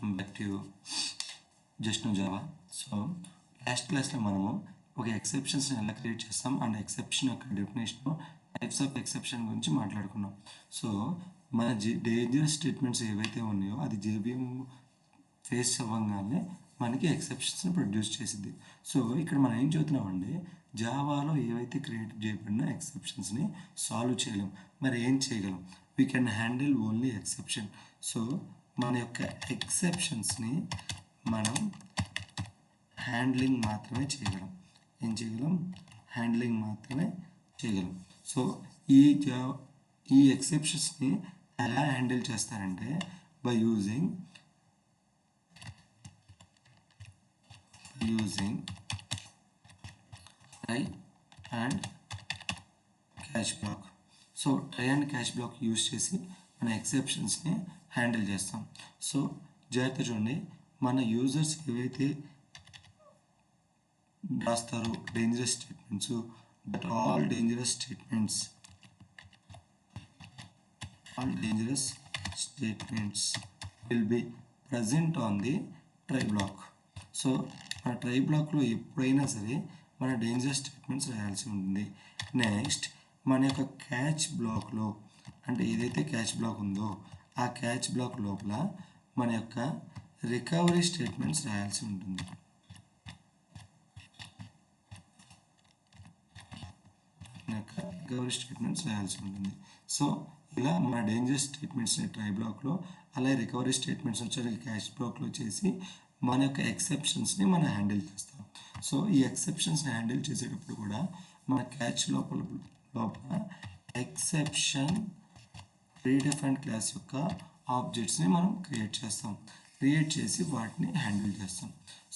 Welcome back to just Java. So last క్లాస్లో మనము ఒక ఎక్సెప్షన్స్ని ఎలా క్రియేట్ చేస్తాం అండ్ ఎక్సెప్షన్ యొక్క డెఫినేషన్, టైప్స్ ఆఫ్ ఎక్సెప్షన్ గురించి మాట్లాడుకున్నాం. సో మన డేంజరస్ స్టేట్మెంట్స్ ఏవైతే ఉన్నాయో అది జేబీఎం ఫేస్ అవ్వగానే మనకి ఎక్సెప్షన్స్ని ప్రొడ్యూస్ చేసింది. సో ఇక్కడ మనం ఏం చూస్తున్నామంటే జావాలో ఏవైతే క్రియేట్ చేయబడిన ఎక్సెప్షన్స్ని సాల్వ్ చేయలేం. మరి ఏం చేయగలం? We can handle only exception. So మన యొక్క ఎక్సెప్షన్స్ని మనం హ్యాండ్లింగ్ మాత్రమే చేయగలం. ఏం చేయగలం? హ్యాండ్లింగ్ మాత్రమే చేయగలం. సో ఈ ఎక్సెప్షన్స్ని ఎలా హ్యాండిల్ చేస్తారంటే by using try and catch block. So try and catch block use చేసి మన ఎక్సెప్షన్స్ని హ్యాండిల్ చేస్తాం. సో జాగ్రత్త చూడండి, మన యూజర్స్ ఏవైతే రాస్తారో dangerous statements, that all dangerous statements will be present on the try block. So మన ట్రై బ్లాక్లో ఎప్పుడైనా సరే మన డేంజరస్ స్టేట్మెంట్స్ రాయాల్సి ఉంటుంది. నెక్స్ట్ మన యొక్క క్యాచ్ బ్లాక్లో, అంటే ఏదైతే క్యాచ్ బ్లాక్ ఉందో ఆ క్యాచ్ బ్లాక్ లోపల మన యొక్క రికవరీ స్టేట్మెంట్స్ రాయాల్సి ఉంటుంది. సో ఇలా మన డేంజరస్ స్టేట్మెంట్స్ని ట్రై బ్లాక్లో, అలాగే రికవరీ స్టేట్మెంట్స్ వచ్చే క్యాచ్ బ్లాక్లో చేసి మన యొక్క ఎక్సెప్షన్స్ని మనం హ్యాండిల్ చేస్తాం. సో ఈ ఎక్సెప్షన్స్ని హ్యాండిల్ చేసేటప్పుడు కూడా మన క్యాచ్ లోపల ఎక్సెప్షన్ ప్రీడిఫైన్డ్ క్లాస్ యొక్క ఆబ్జెక్ట్స్ని మనం క్రియేట్ చేసి వాటిని హ్యాండిల్ చేస్తాం.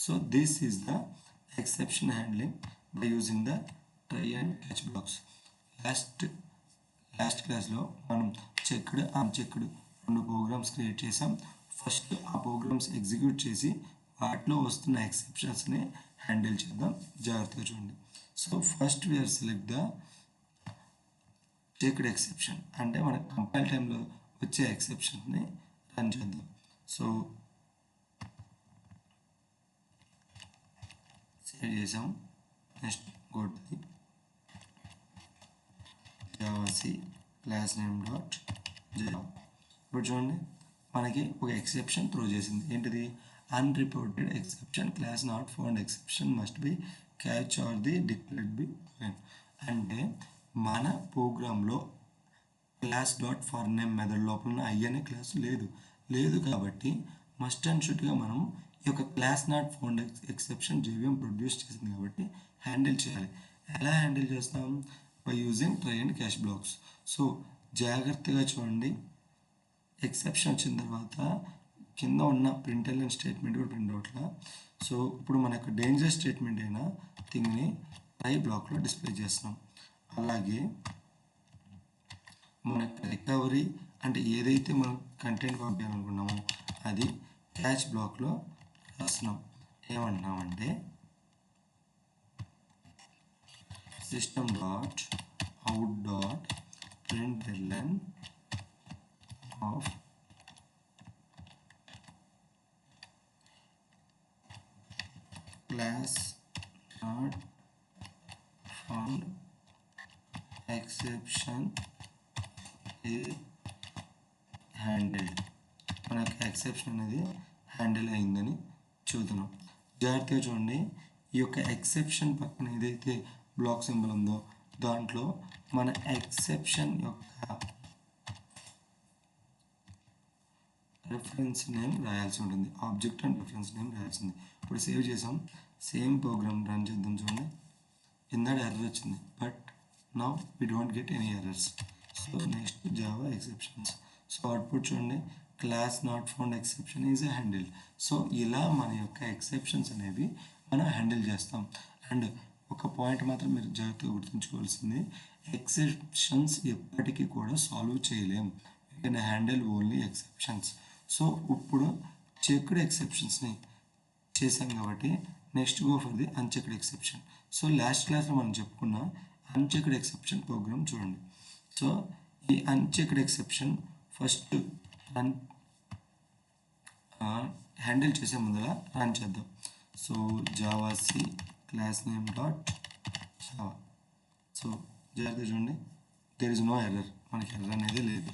So this is the exception handling by using the try and catch blocks. Last క్లాస్లో మనం చెక్డ్, అన్చెక్డ్ 2 ప్రోగ్రామ్స్ క్రియేట్ చేసాం. ఫస్ట్ ఆ ప్రోగ్రామ్స్ ఎగ్జిక్యూట్ చేసి వాటిలో వస్తున్న ఎక్సెప్షన్స్ని హ్యాండిల్ చేద్దాం. జాగ్రత్తగా చూడండి. So first we are select the checked exception, అంటే మన కంపైల్ టైంలో వచ్చే ఎక్సెప్షన్ని రన్ చేద్దాం. సో సేవ్ చేసాం. Next go to the javac class name dot Java. ఇప్పుడు చూడండి, మనకి ఒక ఎక్సెప్షన్ త్రో చేసింది. ఏంటిది? Unreported exception, class not found exception must be catch or the declared be. అంటే మన ప్రోగ్రాంలో class dot for name method లోపల ఐ అనే క్లాస్ లేదు కాబట్టి మస్ట్ అండ్ షుడ్గా మనం ఈ యొక్క class not found exception JVM produce చేసింది కాబట్టి హ్యాండిల్ చేయాలి. ఎలా హ్యాండిల్ చేస్తాం? By using try and catch blocks. So జాగ్రత్తగా చూడండి, ఎక్సెప్షన్ వచ్చిన తర్వాత కింద ఉన్న ప్రింట్ఎల్ఎన్ స్టేట్మెంట్ కూడా ప్రింట్ అవుట్లా. సో ఇప్పుడు మన యొక్క డేంజర్ స్టేట్మెంట్ అయిన థింగ్ని ట్రై బ్లాక్లో డిస్ప్లే చేస్తున్నాం. అలాగే మన రికవరీ, అంటే ఏదైతే మనం కంటెంట్ పంపించాలనుకున్నామో అది క్యాచ్ బ్లాక్లో రాస్తున్నాం. ఏమంటున్నామంటే system dot out dot println of class not found exception is handled. మనకి ఎక్సెప్షన్ అనేది హ్యాండిల్ అయిందని చూద్దాం. జాగ్రత్తగా చూడండి, ఈ యొక్క ఎక్సెప్షన్ పక్కన ఏదైతే బ్లాక్ సింబల్ ఉందో దాంట్లో మన ఎక్సెప్షన్ యొక్క రెఫరెన్స్ నేమ్ రాయాల్సి ఉంటుంది. ఆబ్జెక్ట్ అండ్ రెఫరెన్స్ నేమ్ రాయాల్సింది. ఇప్పుడు సేవ్ చేసాం. సేమ్ ప్రోగ్రామ్ రన్ చేద్దాం. చూడండి, ఇందాక ఎర్రర్ వచ్చింది, but now we don't get any errors. So next Java exceptions. So output చూడండి, class not found exception is a handle. So ఇలా మన యొక్క ఎక్సెప్షన్స్ అనేవి మనం హ్యాండిల్ చేస్తాం. అండ్ ఒక పాయింట్ మాత్రం మీరు జాగ్రత్తగా గుర్తుంచుకోవాల్సింది, ఎక్సెప్షన్స్ ఎప్పటికీ కూడా సాల్వ్ చేయలేం. You can handle only exceptions. So ఇప్పుడు చెక్డ్ ఎక్సెప్షన్స్ని చేసాం కాబట్టి next go for the unchecked exception. So last క్లాస్లో మనం చెప్పుకున్న అన్చెక్డ్ ఎక్సెప్షన్ ప్రోగ్రామ్ చూడండి. సో ఈ unchecked exception first run handle చేసే ముందర రన్ చేద్దాం. So javac class name dot Java. So జాగ్రత్త చూడండి, దేర్ ఇస్ నో ఎర్రర్, మనకి ఎర్రర్ అనేది లేదు.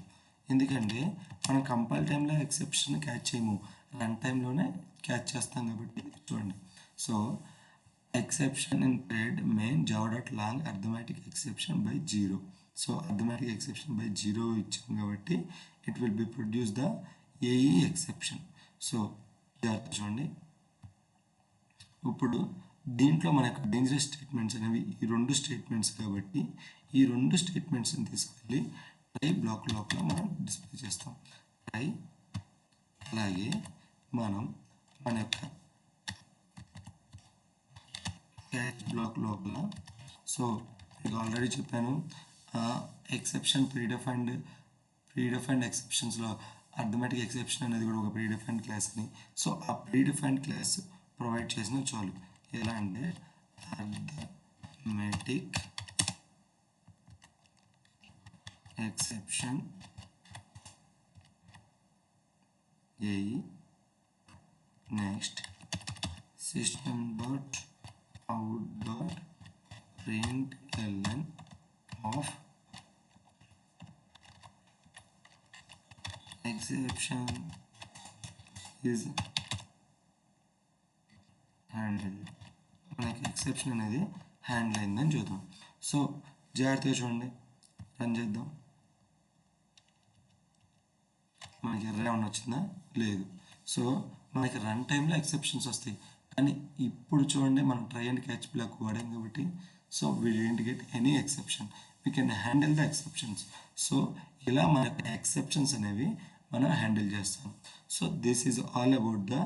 ఎందుకంటే మనం కంపైల్ టైంలో ఎక్సెప్షన్ క్యాచ్ చేయము, రన్ టైంలోనే క్యాచ్ చేస్తాం కాబట్టి చూడండి. So exception in thread main java.lang arithmetic exception by 0. So arithmetic exception by 0 ఇచ్చాం కాబట్టి it will be produce the AE exception. So జాగ్రత్త చూడండి, ఇప్పుడు దీంట్లో మనకు డేంజరస్ స్టేట్మెంట్స్ అనేవి ఈ రెండు స్టేట్మెంట్స్ కాబట్టి ఈ రెండు స్టేట్మెంట్స్ని తీసుకెళ్ళి ట్రై బ్లాక్ లోపల మనం డిస్ప్లే చేస్తాం. ట్రై అలాగే మనం మన యొక్క క్యాచ్ బ్లాక్ లోపల, సో మీకు ఆల్రెడీ చెప్పాను ఎక్సెప్షన్ ప్రీడిఫైన్డ్ ఎక్సెప్షన్స్లో అర్థమెటిక్ ఎక్సెప్షన్ అనేది కూడా ఒక ప్రీడిఫైన్డ్ క్లాస్ అని. సో ఆ ప్రీడిఫైన్డ్ క్లాస్ ప్రొవైడ్ చేసిన చాలు. ఎలా అంటే arithmetic exception AE next system dot out dot println of exception is handled. మనకి ఎక్సెప్షన్ అనేది హ్యాండిల్ అయిందని చూద్దాం. సో జాగ్రత్తగా చూడండి, రన్ చేద్దాం. మనకి ఎర్రర్ ఏమైనా వచ్చిందా? లేదు. సో మనకి రన్ టైంలో ఎక్సెప్షన్స్ వస్తాయి, కానీ ఇప్పుడు చూడండి మనం ట్రై అండ్ క్యాచ్ బ్లాక్ వాడాం కాబట్టి so we didn't get any exception, we can handle the exceptions. So ఇలా మన ఎక్సెప్షన్స్ అనేవి మనం హ్యాండిల్ చేస్తాం. So this is all about the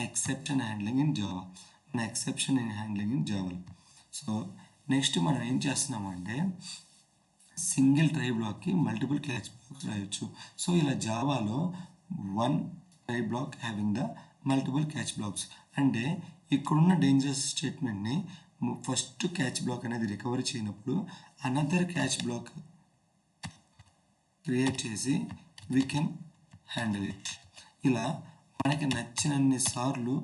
exception handling in Java, మన exception in handling in Java. So next మనం ఏం చేస్తున్నామంటే single try బ్లాక్కి మల్టిపుల్ క్యాచ్ బ్లాక్స్ రాయొచ్చు. సో ఇలా జావాలో one try block having the multiple catch blocks అంటే ఇక్కడున్న డేంజరస్ స్టేట్మెంట్ని ఫస్ట్ క్యాచ్ బ్లాక్ అనేది రికవరీ చేయనప్పుడు అనదర్ క్యాచ్ బ్లాక్ క్రియేట్ చేసి వీ కెన్ హ్యాండిల్ ఇట్. ఇలా మనకి నచ్చినన్ని సార్లు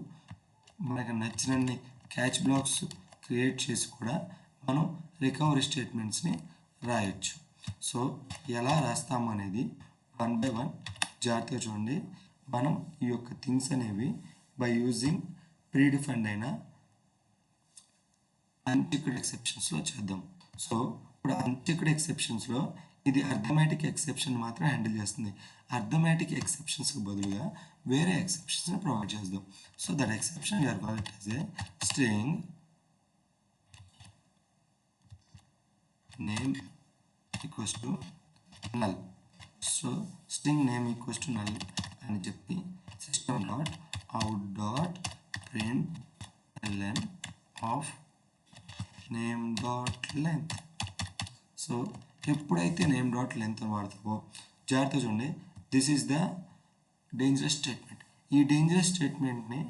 మనకి నచ్చినన్ని క్యాచ్ బ్లాక్స్ క్రియేట్ చేసి కూడా మనం రికవరీ స్టేట్మెంట్స్ని రాయొచ్చు. సో ఎలా రాస్తాము అనేది వన్ బై వన్ జాగ్రత్తగా చూడండి. మనం ఈ యొక్క థింగ్స్ అనేవి బై యూజింగ్ ప్రీడిఫైన్డ్ అయిన అన్చెక్డ్ ఎక్సెప్షన్స్లో చేద్దాం. సో ఇప్పుడు అన్చెక్డ్ ఎక్సెప్షన్స్లో ఇది అర్థమెటిక్ ఎక్సెప్షన్ మాత్రం హ్యాండిల్ చేస్తుంది. అర్థమెటిక్ ఎక్సెప్షన్స్కి బదులుగా వేరే ఎక్సెప్షన్స్ని ప్రొవైడ్ చేద్దాం. So that exception you are call it as a string name equals to null. So string name equals to null అని చెప్పి system dot out dot println of name dot length. So ఎప్పుడైతే name dot length వాడతావో జాగ్రత్త చూడండి, this is the dangerous statement. ఈ dangerous స్టేట్మెంట్ని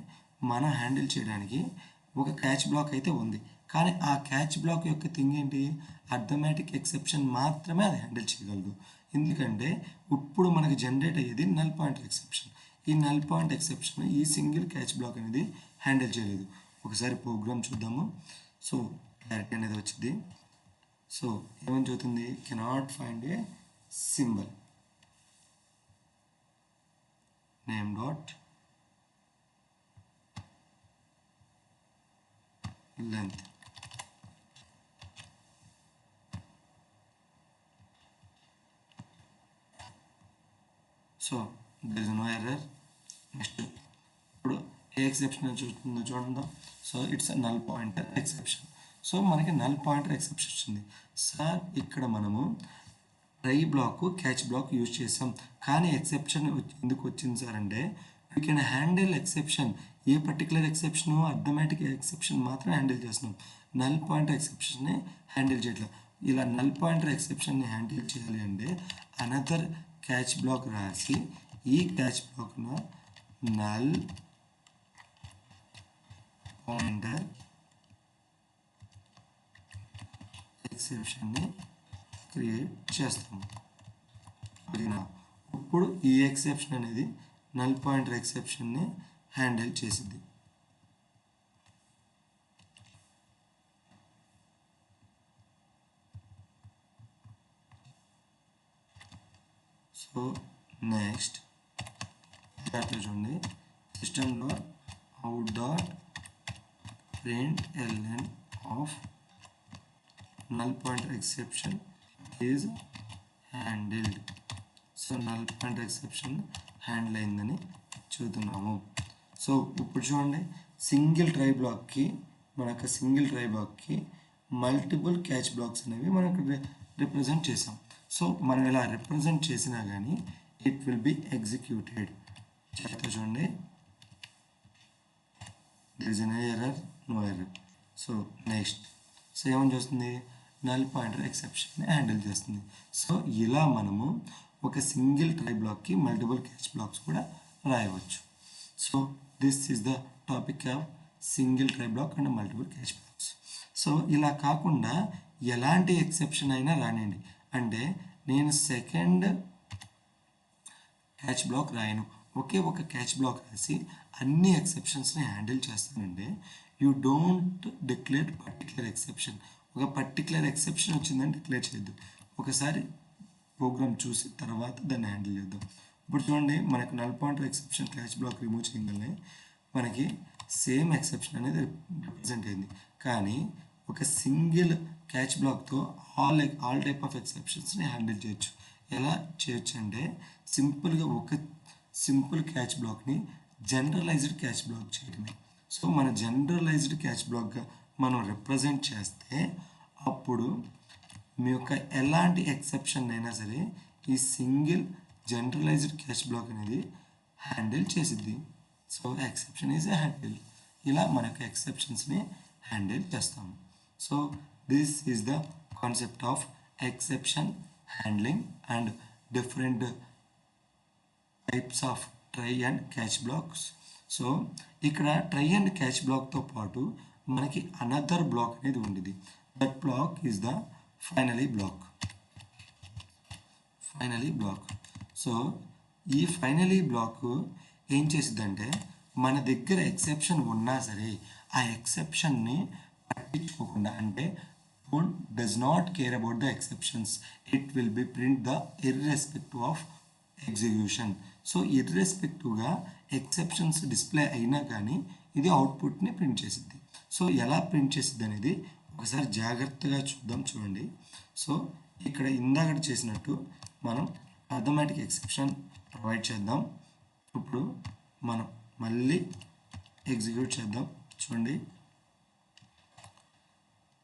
మనం handle చేయడానికి ఒక క్యాచ్ బ్లాక్ అయితే ఉంది, కానీ ఆ క్యాచ్ బ్లాక్ యొక్క థింగ్ ఏంటి, అర్థమెటిక్ ఎక్సెప్షన్ మాత్రమే అది హ్యాండిల్ చేయగలదు. ఎందుకంటే ఇప్పుడు మనకి జనరేట్ అయ్యేది నల్ పాయింటర్ ఎక్సెప్షన్. ఈ నల్ పాయింట్ ఎక్సెప్షన్ ఈ సింగిల్ క్యాచ్ బ్లాక్ అనేది హ్యాండిల్ చేయలేదు. ఒకసారి ప్రోగ్రామ్ చూద్దాము. సో క్లారిటీ అనేది వచ్చింది. సో ఏమని చూస్తుంది, cannot find a symbol name dot length. So there is no error. Next ఇప్పుడు ఏ ఎక్సెప్షన్ చూస్తుందో చూడండి. So it's null pointer exception. So మనకి నల్ పాయింటర్ ఎక్సెప్షన్ వచ్చింది. సార్ ఇక్కడ మనము try block catch block use చేసాం, కానీ ఎక్సెప్షన్ ఎందుకు వచ్చింది సార్ అంటే we can handle exception. A particular exception, arithmetic exception మాత్రం హ్యాండిల్ చేస్తున్నాం, నల్ పాయింటర్ ఎక్సెప్షన్ని హ్యాండిల్ చేయట్లేదు. ఇలా నల్ పాయింటర్ ఎక్సెప్షన్ని హ్యాండిల్ చేయాలి అంటే అనదర్ క్యాచ్ బ్లాక్ రాసి ఈ క్యాచ్ బ్లాక్ను నల్ పాయింటర్ ఎక్సెప్షన్ని క్రియేట్ చేస్తాము. ఇప్పుడు ఈ ఎక్సెప్షన్ అనేది నల్ పాయింటర్ ఎక్సెప్షన్ని హ్యాండిల్ చేసింది. సో నెక్స్ట్ చూడండి, సిస్టంలో out dot print L N null pointer exception is handled. So null pointer exception handle అయిందని చూస్తున్నాము. సో ఇప్పుడు చూడండి, సింగిల్ ట్రై బ్లాక్కి మల్టిపుల్ క్యాచ్ బ్లాక్స్ అనేవి మనకు రిప్రజెంట్ చేసాం. సో మనం ఇలా రిప్రజెంట్ చేసినా కానీ ఇట్ విల్ బి ఎగ్జిక్యూటెడ్. చూడండి, there is an error, no error. So next ఏమని చేస్తుంది, నల్ పాయింటర్ ఎక్సెప్షన్ హ్యాండిల్ చేస్తుంది. సో ఇలా మనము ఒక సింగిల్ ట్రై బ్లాక్కి మల్టిపుల్ క్యాచ్ బ్లాక్స్ కూడా రాయవచ్చు. So this is the topic of single try block and multiple catch blocks. So ఇలా కాకుండా ఎలాంటి ఎక్సెప్షన్ అయినా రానివ్వండి, అంటే నేను సెకండ్ క్యాచ్ బ్లాక్ రాయను, ఒకే ఒక క్యాచ్ బ్లాక్ రాసి అన్ని ఎక్సెప్షన్స్ని హ్యాండిల్ చేస్తానంటే you don't declare particular exception. ఒక పర్టికులర్ ఎక్సెప్షన్ వచ్చిందని డిక్లేర్ చేయొద్దు, ఒకసారి ప్రోగ్రామ్ చూసి తర్వాత దాన్ని హ్యాండిల్ చేద్దాం. ఇప్పుడు చూడండి, మనకు null pointer exception catch block remove చేయగానే మనకి సేమ్ ఎక్సెప్షన్ అనేది రిప్రజెంట్ అయింది. కానీ ఒక సింగిల్ క్యాచ్ బ్లాక్తో ఆల్ టైప్ ఆఫ్ ఎక్సెప్షన్స్ని హ్యాండిల్ చేయొచ్చు. ఎలా చేయొచ్చు అంటే సింపుల్గా ఒక సింపుల్ క్యాచ్ బ్లాక్ని జనరలైజ్డ్ క్యాచ్ బ్లాక్ చేయడమే. సో మన జనరలైజ్డ్ క్యాచ్ బ్లాక్గా మనం రిప్రజెంట్ చేస్తే అప్పుడు మీ యొక్క ఎలాంటి ఎక్సెప్షన్ అయినా సరే ఈ సింగిల్ జనరలైజ్డ్ క్యాచ్ బ్లాక్ అనేది హ్యాండిల్ చేసిద్ది. So exception is handle. ఇలా మన యొక్క ఎక్సెప్షన్స్ని హ్యాండిల్ చేస్తాము. So this is the concept of exception handling and different types of try and catch blocks. So ఇక్కడ ట్రై అండ్ క్యాచ్ బ్లాక్తో పాటు మనకి అనదర్ బ్లాక్ అనేది ఉండేది. That block is the finally block. So ఈ ఫైనలీ బ్లాక్ ఏం చేసిద్దంటే మన దగ్గర ఎక్సెప్షన్ ఉన్నా సరే ఆ ఎక్సెప్షన్ని పట్టించుకోకుండా, అంటే does not care about the exceptions, it will be print the irrespective of execution. So ఇర్రెస్పెక్టివ్గా ఎక్సెప్షన్స్ డిస్ప్లే అయినా కానీ ఇది అవుట్పుట్ని ప్రింట్ చేసిద్ది. సో ఎలా ప్రింట్ చేసిద్ది అనేది ఒకసారి జాగ్రత్తగా చూడండి. సో ఇక్కడ ఇందాక చేసినట్టు మనం అర్థమెటిక్ ఎక్సెప్షన్ ప్రొవైడ్ చేద్దాం. ఇప్పుడు మనం మళ్ళీ ఎగ్జిక్యూట్ చేద్దాం. చూడండి,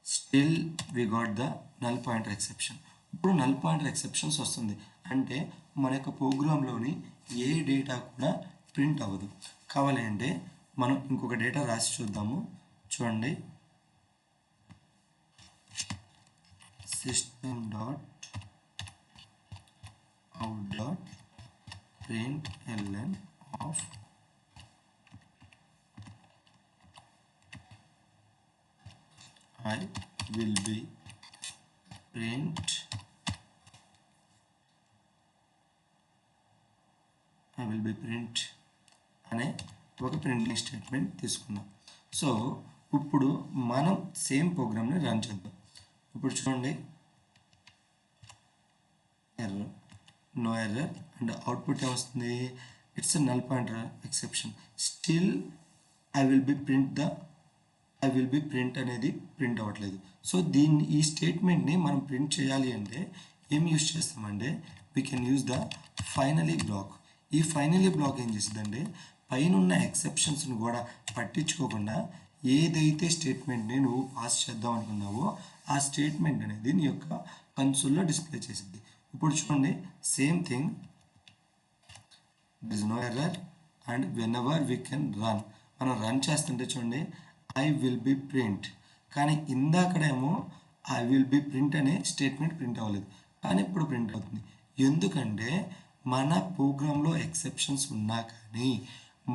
still we got the null pointer exception. ఇప్పుడు నల్ పాయింటర్ ఎక్సెప్షన్స్ వస్తుంది అంటే మన యొక్క ప్రోగ్రాంలోని ఏ డేటా కూడా ప్రింట్ అవ్వదు. కావాలి అంటే మనం ఇంకొక డేటా రాసి చూద్దాము. చూడండి, system dot out dot print ln of I will be print అనే ఒక ప్రింటింగ్ స్టేట్మెంట్ తీసుకుందాం. సో ఇప్పుడు మనం సేమ్ ప్రోగ్రామ్ని రన్ చేద్దాం. ఇప్పుడు చూడండి, error, no error and output ఏమొస్తుంది, it's a null pointer exception. Still I will be print అనేది ప్రింట్ అవ్వట్లేదు. సో ఈ స్టేట్మెంట్ని మనం ప్రింట్ చేయాలి అంటే ఏం యూజ్ చేస్తామంటే we can use the finally block. ఈ ఫైనలీ బ్లాక్ ఏం చేస్తుందంటే పైన ఉన్న ఎక్సెప్షన్స్ని కూడా పట్టించుకోకుండా ఏదైతే స్టేట్మెంట్ని నువ్వు పాస్ చేద్దాం అనుకున్నావో ఆ స్టేట్మెంట్ అనేది నీ యొక్క కన్సోల్లో డిస్ప్లే చేసింది. ఇప్పుడు చూడండి, same thing, there is no error and whenever we can run. మనం రన్ చేస్తుంటే చూడండి, ఐ విల్ బి ప్రింట్. కానీ ఇందాకడేమో ఐ విల్ బి ప్రింట్ అనే స్టేట్మెంట్ ప్రింట్ అవ్వలేదు, కానీ ఇప్పుడు ప్రింట్ అవుతుంది. ఎందుకంటే మన ప్రోగ్రాంలో ఎక్సెప్షన్స్ ఉన్నా కానీ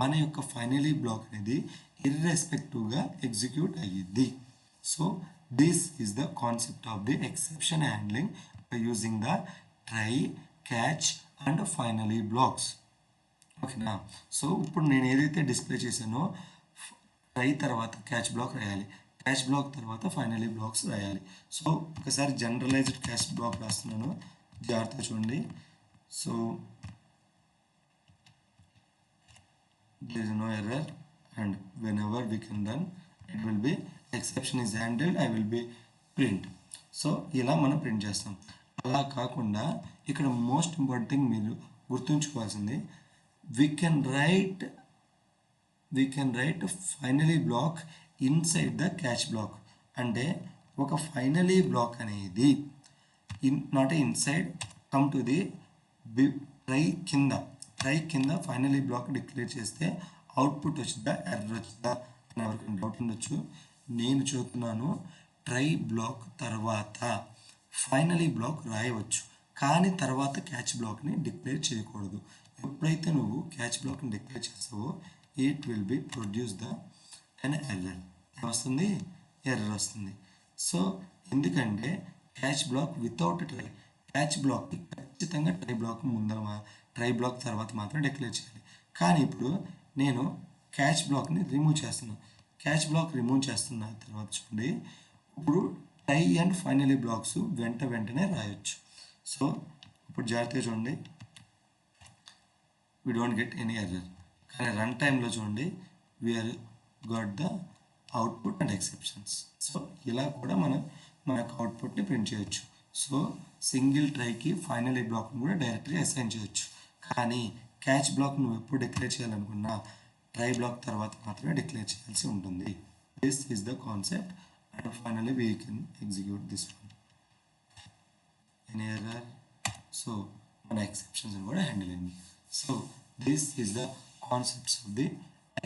మన యొక్క ఫైనలీ బ్లాక్ అనేది ఇర్రెస్పెక్టివ్గా ఎగ్జిక్యూట్ అయ్యిద్ది. So this is the concept of the exception handling by using the try, catch and finally blocks. ఓకేనా. సో ఇప్పుడు నేను ఏదైతే డిస్ప్లే చేశానో ట్రై తర్వాత క్యాచ్ బ్లాక్ రాయాలి, క్యాచ్ బ్లాక్ తర్వాత ఫైనలీ బ్లాక్స్ రాయాలి. సో ఒకసారి జనరలైజ్డ్ క్యాచ్ బ్లాక్ రాస్తున్నాను, జాగ్రత్తగా చూడండి. So there is no error and whenever we can run it will be exception is handled, I will be print. So ఇలా మనం print చేస్తాం. అలా కాకుండా ఇక్కడ మోస్ట్ ఇంపార్టెంట్ థింగ్ మీరు గుర్తుంచుకోవాల్సింది, we can write finally black inside the catch black. అంటే ఒక ఫైనలీ బ్లాక్ అనేది not inside, come to the try కింద ఫైనలీ బ్లాక్ డిక్లేర్ చేస్తే అవుట్పుట్ వచ్చిందా ఎర్రర్ వచ్చిందా అని ఎవరికైనా డౌట్ ఉండొచ్చు. నేను చెబుతున్నాను, ట్రై బ్లాక్ తర్వాత ఫైనలీ బ్లాక్ రాయవచ్చు, కానీ తర్వాత క్యాచ్ బ్లాక్ని డిక్లేర్ చేయకూడదు. ఎప్పుడైతే నువ్వు క్యాచ్ బ్లాక్ని డిక్లేర్ చేస్తావో it will B produce the an error. ఏమొస్తుంది? ఎర్రర్ వస్తుంది. సో ఎందుకంటే catch black without try, catch బ్లాక్కి ఖచ్చితంగా ట్రై బ్లాక్ తర్వాత మాత్రం డిక్లేర్ చేయాలి. కానీ ఇప్పుడు నేను క్యాచ్ బ్లాక్ని రిమూవ్ చేస్తున్నాను. క్యాచ్ బ్లాక్ రిమూవ్ చేస్తున్న తర్వాత చూడండి, ఇప్పుడు ట్రై అండ్ ఫైనలీ బ్లాక్స్ వెంటనే రాయొచ్చు. సో ఇప్పుడు జాగ్రత్తగా చూడండి, we don't get any error. కానీ రన్ టైంలో చూడండి, we are got the output and exceptions. So ఇలా కూడా మనం మన యొక్క అవుట్పుట్ని ప్రింట్ చేయొచ్చు. సో సింగిల్ ట్రైకి ఫైనల్ బ్లాక్ని కూడా డైరెక్ట్గా అసైన్ చేయొచ్చు. కానీ క్యాచ్ బ్లాక్ నువ్వు ఎప్పుడు డిక్లేర్ చేయాలనుకున్నా ట్రై బ్లాక్ తర్వాత మాత్రమే డిక్లేర్ చేయాల్సి ఉంటుంది. This is the concept and finally we can execute this one. Any error, so మన ఎక్సెప్షన్స్ కూడా హ్యాండిల్ అయింది. So this is the concepts of the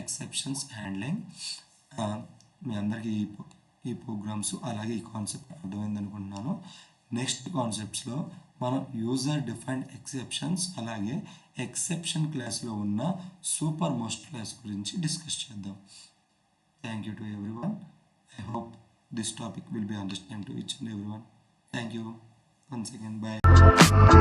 exceptions handling. మీ అందరికీ ఈ ప్రోగ్రామ్స్ అలాగే ఈ కాన్సెప్ట్ అర్థమైంది అనుకుంటున్నాను. నెక్స్ట్ కాన్సెప్ట్స్లో మనం యూజర్ డిఫైన్డ్ ఎక్సెప్షన్స్ అలాగే ఎక్సెప్షన్ క్లాస్లో ఉన్న సూపర్ మోస్ట్ క్లాస్ గురించి డిస్కస్ చేద్దాం. Thank you to everyone. I hope this topic will be understand to each and everyone. Thank you once again. Bye.